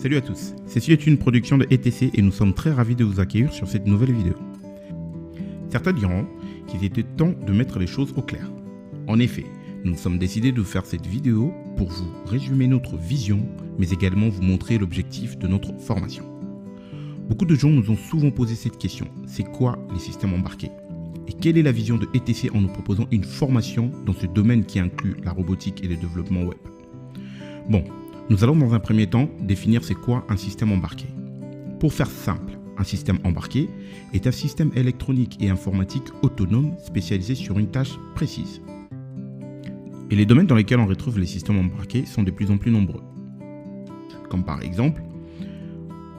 Salut à tous, ceci est une production de ETC et nous sommes très ravis de vous accueillir sur cette nouvelle vidéo. Certains diront qu'il était temps de mettre les choses au clair. En effet, nous nous sommes décidés de faire cette vidéo pour vous résumer notre vision, mais également vous montrer l'objectif de notre formation. Beaucoup de gens nous ont souvent posé cette question, c'est quoi les systèmes embarqués? Et quelle est la vision de ETC en nous proposant une formation dans ce domaine qui inclut la robotique et le développement web? Bon, nous allons dans un premier temps définir c'est quoi un système embarqué. Pour faire simple, un système embarqué est un système électronique et informatique autonome spécialisé sur une tâche précise. Et les domaines dans lesquels on retrouve les systèmes embarqués sont de plus en plus nombreux. Comme par exemple,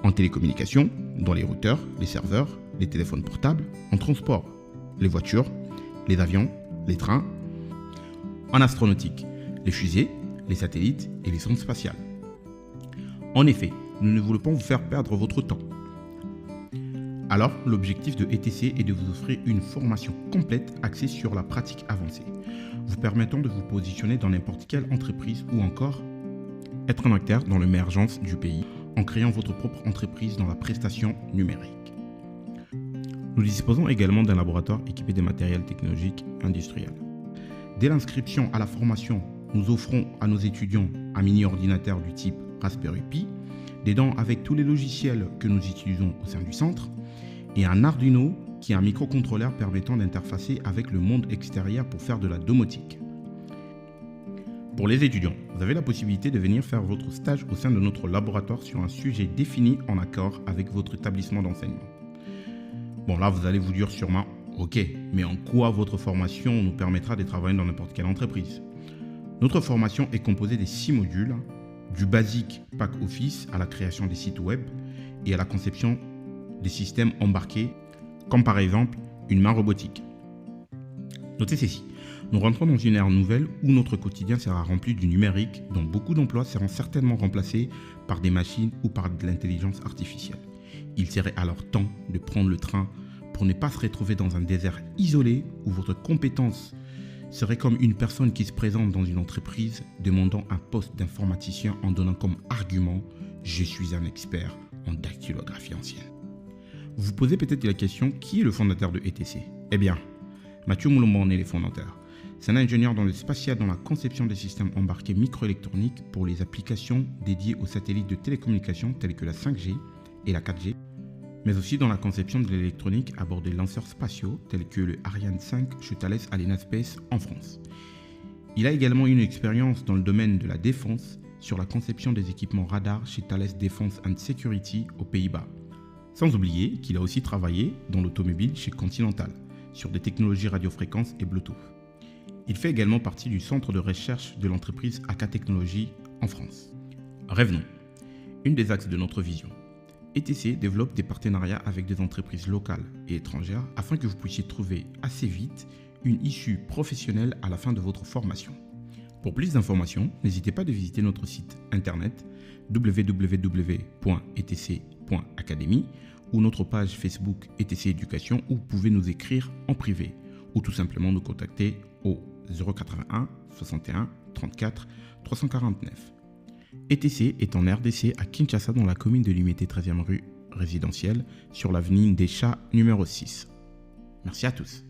en télécommunication, dans les routeurs, les serveurs, les téléphones portables, en transport, les voitures, les avions, les trains, en astronautique, les fusées, les satellites et les sondes spatiales. En effet, nous ne voulons pas vous faire perdre votre temps. Alors, l'objectif de ETC est de vous offrir une formation complète axée sur la pratique avancée, vous permettant de vous positionner dans n'importe quelle entreprise ou encore être un acteur dans l'émergence du pays en créant votre propre entreprise dans la prestation numérique. Nous disposons également d'un laboratoire équipé de matériel technologique industriel. Dès l'inscription à la formation, nous offrons à nos étudiants un mini-ordinateur du type Raspberry Pi, des dents avec tous les logiciels que nous utilisons au sein du centre, et un Arduino qui est un microcontrôleur permettant d'interfacer avec le monde extérieur pour faire de la domotique. Pour les étudiants, vous avez la possibilité de venir faire votre stage au sein de notre laboratoire sur un sujet défini en accord avec votre établissement d'enseignement. Bon, là, vous allez vous dire sûrement, ok, mais en quoi votre formation nous permettra de travailler dans n'importe quelle entreprise? Notre formation est composée de 6 modules, du basique Pack Office à la création des sites web et à la conception des systèmes embarqués, comme par exemple une main robotique. Notez ceci, nous rentrons dans une ère nouvelle où notre quotidien sera rempli du numérique, dont beaucoup d'emplois seront certainement remplacés par des machines ou par de l'intelligence artificielle. Il serait alors temps de prendre le train pour ne pas se retrouver dans un désert isolé où votre compétence serait comme une personne qui se présente dans une entreprise demandant un poste d'informaticien en donnant comme argument « Je suis un expert en dactylographie ancienne ». Vous vous posez peut-être la question, qui est le fondateur de ETC? Eh bien, Mathieu Moulomba en est le fondateur. C'est un ingénieur dans le spatial dans la conception des systèmes embarqués microélectroniques pour les applications dédiées aux satellites de télécommunications tels que la 5G et la 4G, mais aussi dans la conception de l'électronique à bord des lanceurs spatiaux tels que le Ariane 5 chez Thales Alenia Space en France. Il a également une expérience dans le domaine de la défense sur la conception des équipements radars chez Thales Defense and Security aux Pays-Bas. Sans oublier qu'il a aussi travaillé dans l'automobile chez Continental sur des technologies radiofréquences et Bluetooth. Il fait également partie du centre de recherche de l'entreprise AK Technologies en France. Revenons. Une des axes de notre vision. ETC développe des partenariats avec des entreprises locales et étrangères afin que vous puissiez trouver assez vite une issue professionnelle à la fin de votre formation. Pour plus d'informations, n'hésitez pas à visiter notre site internet www.etc.academy ou notre page Facebook ETC Éducation où vous pouvez nous écrire en privé ou tout simplement nous contacter au 081 61 34 349. ETC est en RDC à Kinshasa dans la commune de Limité 13e rue résidentielle sur l'avenue des Chats numéro 6. Merci à tous.